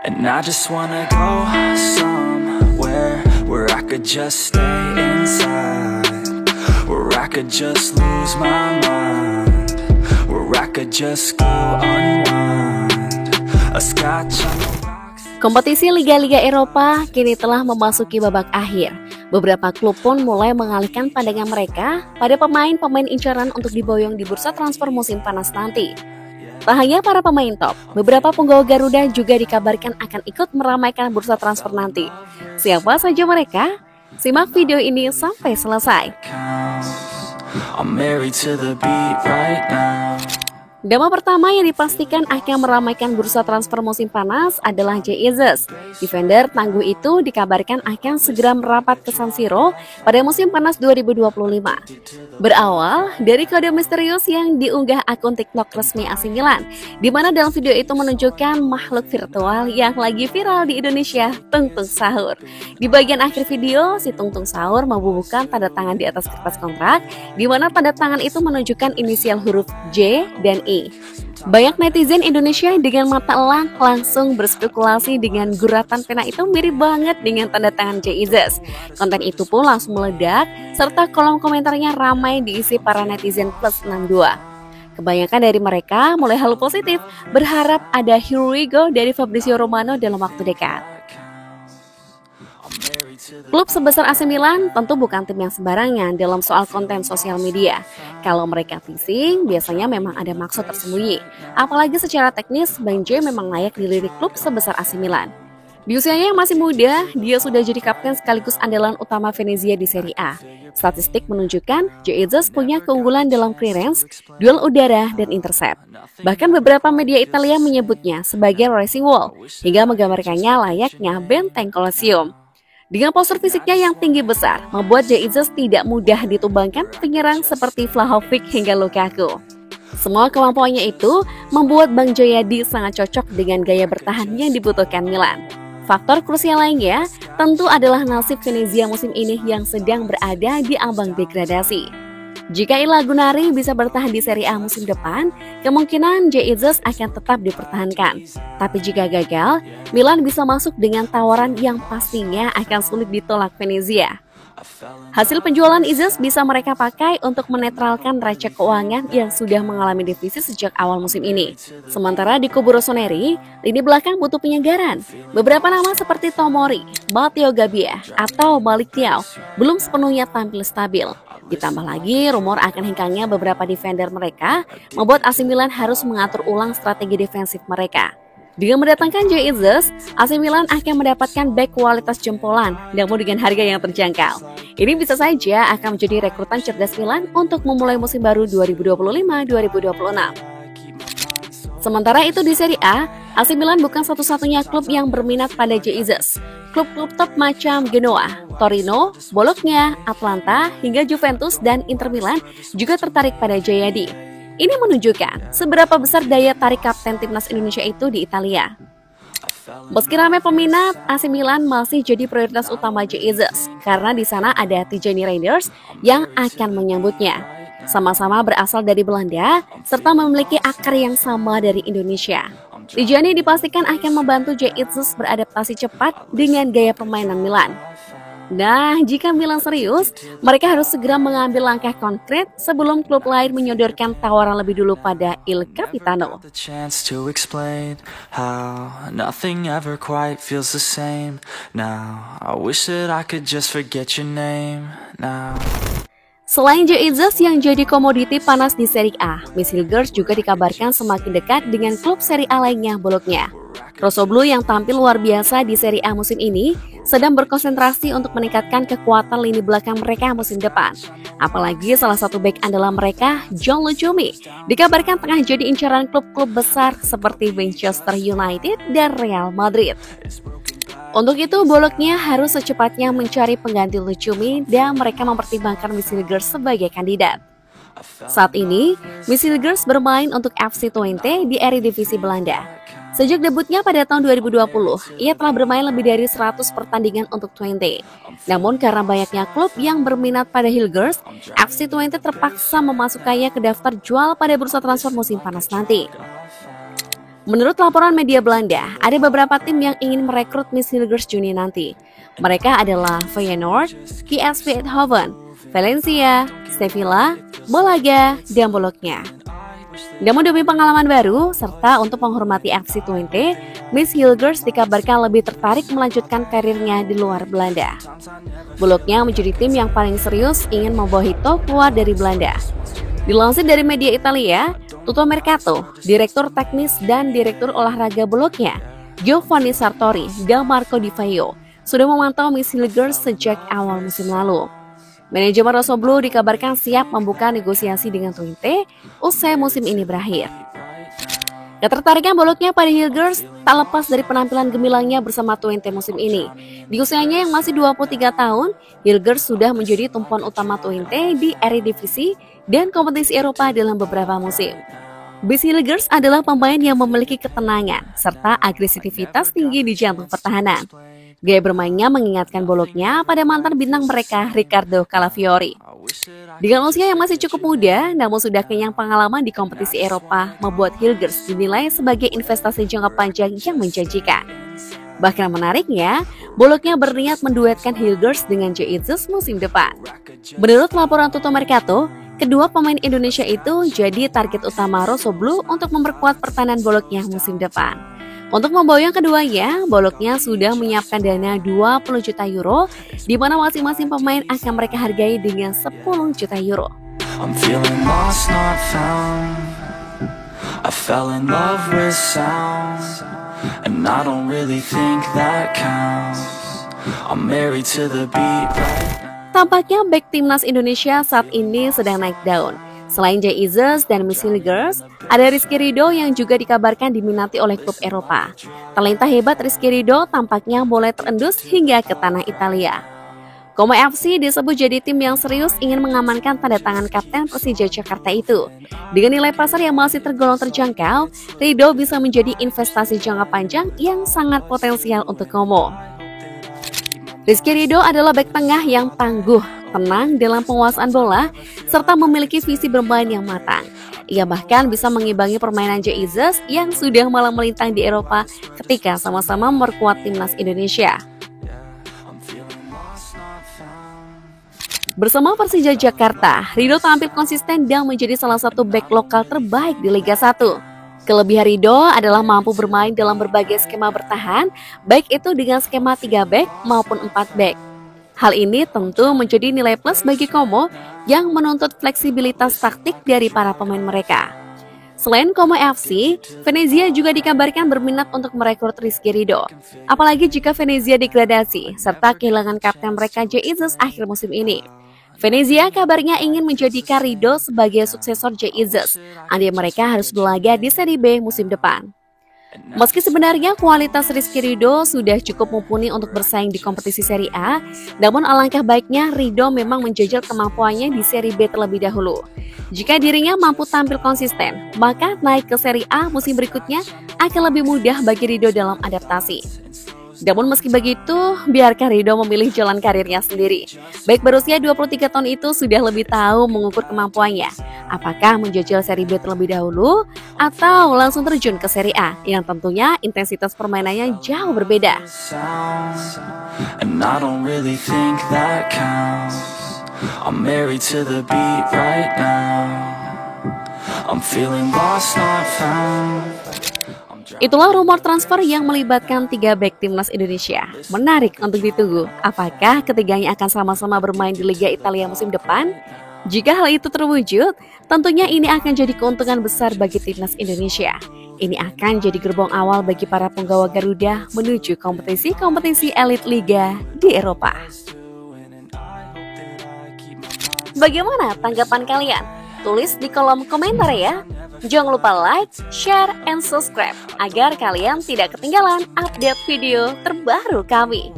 And I just wanna go somewhere where I could just stay inside, where I could just lose my mind, where I could just go unwind, a scotch on the rocks. Kompetisi Liga-Liga Eropa kini telah memasuki babak akhir. Beberapa klub pun mulai mengalihkan pandangan mereka pada pemain-pemain incaran untuk diboyong di bursa transfer musim panas nanti. Tak hanya para pemain top, beberapa penggawa Garuda juga dikabarkan akan ikut meramaikan bursa transfer nanti. Siapa saja mereka? Simak video ini sampai selesai. I'm married to the beat right now. Nama pertama yang dipastikan akan meramaikan bursa transfer musim panas adalah Jay Izzes. Defender tangguh itu dikabarkan akan segera merapat ke San Siro pada musim panas 2025. Berawal dari kode misterius yang diunggah akun TikTok resmi AC Milan, di mana dalam video itu menunjukkan makhluk virtual yang lagi viral di Indonesia, Tung Tung Sahur. Di bagian akhir video, si Tung Tung Sahur membubuhkan tanda tangan di atas kertas kontrak, di mana tanda tangan itu menunjukkan inisial huruf J dan E. Banyak netizen Indonesia dengan mata elang langsung berspekulasi dengan guratan pena itu mirip banget dengan tanda tangan Jay Izzes. Konten itu pun langsung meledak, serta kolom komentarnya ramai diisi para netizen plus 62. Kebanyakan dari mereka mulai halu positif, berharap ada Here We Go dari Fabrizio Romano dalam waktu dekat. Klub sebesar AC Milan tentu bukan tim yang sembarangan dalam soal konten sosial media. Kalau mereka teasing, biasanya memang ada maksud tersembunyi. Apalagi secara teknis, Bang J memang layak dilirik klub sebesar AC Milan. Di usianya yang masih muda, dia sudah jadi kapten sekaligus andalan utama Venezia di Serie A. Statistik menunjukkan Jay Izzes punya keunggulan dalam clearance, duel udara, dan intercept. Bahkan beberapa media Italia menyebutnya sebagai racing wall, hingga menggambarkannya layaknya benteng Colosseum. Dengan postur fisiknya yang tinggi besar, membuat Jay Izzes tidak mudah ditumbangkan penyerang seperti Vlahovic hingga Lukaku. Semua kemampuannya itu membuat Bang Joyadi sangat cocok dengan gaya bertahan yang dibutuhkan Milan. Faktor krusial lainnya tentu adalah nasib Venezia musim ini yang sedang berada di ambang degradasi. Jika Ila Gunari bisa bertahan di Serie A musim depan, kemungkinan Jay Izzes akan tetap dipertahankan. Tapi jika gagal, Milan bisa masuk dengan tawaran yang pastinya akan sulit ditolak Venezia. Hasil penjualan Izzes bisa mereka pakai untuk menetralkan neraca keuangan yang sudah mengalami defisit sejak awal musim ini. Sementara di kubu Rossoneri, lini belakang butuh penyegaran. Beberapa nama seperti Tomori, Matteo Gabbia, atau Malik Thiaw belum sepenuhnya tampil stabil. Ditambah lagi, rumor akan hengkangnya beberapa defender mereka membuat AC Milan harus mengatur ulang strategi defensif mereka. Dengan mendatangkan Jay Izzes, AC Milan akan mendapatkan bek kualitas jempolan, namun dengan harga yang terjangkau. Ini bisa saja akan menjadi rekrutan cerdas Milan untuk memulai musim baru 2025-2026. Sementara itu di Serie A, AC Milan bukan satu-satunya klub yang berminat pada Jay Izzes. Klub-klub top macam Genoa, Torino, Bologna, Atlanta, hingga Juventus dan Inter Milan juga tertarik pada Jayadi. Ini menunjukkan seberapa besar daya tarik kapten timnas Indonesia itu di Italia. Meski ramai peminat, AC Milan masih jadi prioritas utama Jay Izzes karena di sana ada Tijani Reinders yang akan menyambutnya. Sama-sama berasal dari Belanda serta memiliki akar yang sama dari Indonesia. Tijani dipastikan akan membantu Jay Izzes beradaptasi cepat dengan gaya permainan Milan. Nah, jika Milan serius, mereka harus segera mengambil langkah konkret sebelum klub lain menyodorkan tawaran lebih dulu pada Il Capitano. Selain Jay Izzes yang jadi komoditi panas di Serie A, Miss Hilgers juga dikabarkan semakin dekat dengan klub Serie A lainnya, Bologna. Rossoblu yang tampil luar biasa di Serie A musim ini sedang berkonsentrasi untuk meningkatkan kekuatan lini belakang mereka musim depan. Apalagi salah satu bek andalan mereka, John Lucumi, dikabarkan tengah jadi incaran klub-klub besar seperti Manchester United dan Real Madrid. Untuk itu, Bologna harus secepatnya mencari pengganti Lucumi dan mereka mempertimbangkan Miss Hilgers sebagai kandidat. Saat ini, Miss Hilgers bermain untuk FC Twente di Eredivisie Belanda. Sejak debutnya pada tahun 2020, ia telah bermain lebih dari 100 pertandingan untuk Twente. Namun karena banyaknya klub yang berminat pada Hilgers, FC Twente terpaksa memasukkannya ke daftar jual pada bursa transfer musim panas nanti. Menurut laporan media Belanda, ada beberapa tim yang ingin merekrut Miss Hilgers Juni nanti. Mereka adalah Feyenoord, PSV Eindhoven, Valencia, Sevilla, Malaga, dan Bologna. Namun demi pengalaman baru, serta untuk menghormati FC Twente, Miss Hilgers dikabarkan lebih tertarik melanjutkan karirnya di luar Belanda. Bologna menjadi tim yang paling serius ingin membawa Hito keluar dari Belanda. Dilansir dari media Italia, Tutto Mercato, Direktur Teknis dan Direktur Olahraga Bologna, Giovanni Sartori dan Marco Di Vaio, sudah memantau Miss Hilgers sejak awal musim lalu. Manajemen Rossoblu dikabarkan siap membuka negosiasi dengan Twente usai musim ini berakhir. Ketertarikan Bologna pada Hilgers tak lepas dari penampilan gemilangnya bersama Twente musim ini. Di usianya yang masih 23 tahun, Hilgers sudah menjadi tumpuan utama Twente di Eredivisie dan kompetisi Eropa dalam beberapa musim. Miss Hilgers adalah pemain yang memiliki ketenangan serta agresivitas tinggi di jantung pertahanan. Gaya bermainnya mengingatkan Bologna pada mantan bintang mereka, Riccardo Calafiori. Dengan usia yang masih cukup muda, namun sudah kenyang pengalaman di kompetisi Eropa, membuat Hilgers dinilai sebagai investasi jangka panjang yang menjanjikan. Bahkan menariknya, Bologna berniat menduetkan Hilgers dengan Jesus musim depan. Menurut laporan Tutto Mercato, kedua pemain Indonesia itu jadi target utama Rossoblu untuk memperkuat pertahanan Bologna musim depan. Untuk memboyong keduanya, Bologna sudah menyiapkan dana 20 juta euro, di mana masing-masing pemain akan mereka hargai dengan 10 juta euro. I'm feeling lost, not found. I fell in love with sound, and I don't really think that counts. I'm married to the beat right now. Tampaknya back timnas Indonesia saat ini sedang naik daun. Selain Jesus dan Miss Hilgers, ada Rizky Ridho yang juga dikabarkan diminati oleh klub Eropa. Talenta hebat Rizky Ridho tampaknya mulai terendus hingga ke tanah Italia. Como FC disebut jadi tim yang serius ingin mengamankan tanda tangan kapten Persija Jakarta itu. Dengan nilai pasar yang masih tergolong terjangkau, Ridho bisa menjadi investasi jangka panjang yang sangat potensial untuk Como. Rizky Ridho adalah bek tengah yang tangguh, tenang dalam penguasaan bola, serta memiliki visi bermain yang matang. Ia bahkan bisa mengimbangi permainan Jesus yang sudah malang melintang di Eropa ketika sama-sama memperkuat timnas Indonesia. Bersama Persija Jakarta, Ridho tampil konsisten dan menjadi salah satu bek lokal terbaik di Liga 1. Kelebihan Ridho adalah mampu bermain dalam berbagai skema bertahan, baik itu dengan skema 3 bek maupun 4 bek. Hal ini tentu menjadi nilai plus bagi Como yang menuntut fleksibilitas taktik dari para pemain mereka. Selain Como FC, Venezia juga dikabarkan berminat untuk merekrut Rizky Ridho. Apalagi jika Venezia degradasi, serta kehilangan kapten mereka Jesus akhir musim ini. Venezia kabarnya ingin menjadikan Ridho sebagai suksesor Jesus. Andai mereka harus berlaga di Serie B musim depan. Meski sebenarnya kualitas Rizky Ridho sudah cukup mumpuni untuk bersaing di kompetisi Serie A, namun alangkah baiknya Ridho memang menjajal kemampuannya di Serie B terlebih dahulu. Jika dirinya mampu tampil konsisten, maka naik ke Serie A musim berikutnya akan lebih mudah bagi Ridho dalam adaptasi. Namun meski begitu, biarkan Ridho memilih jalan karirnya sendiri. Baik berusia 23 tahun itu sudah lebih tahu mengukur kemampuannya. Apakah menjajal Serie B terlebih dahulu atau langsung terjun ke Serie A yang tentunya intensitas permainannya jauh berbeda. Itulah rumor transfer yang melibatkan 3 bek timnas Indonesia. Menarik untuk ditunggu. Apakah ketiganya akan sama-sama bermain di Liga Italia musim depan? Jika hal itu terwujud, tentunya ini akan jadi keuntungan besar bagi timnas Indonesia. Ini akan jadi gerbong awal bagi para penggawa Garuda menuju kompetisi-kompetisi elit Liga di Eropa. Bagaimana tanggapan kalian? Tulis di kolom komentar ya. Jangan lupa like, share, and subscribe agar kalian tidak ketinggalan update video terbaru kami.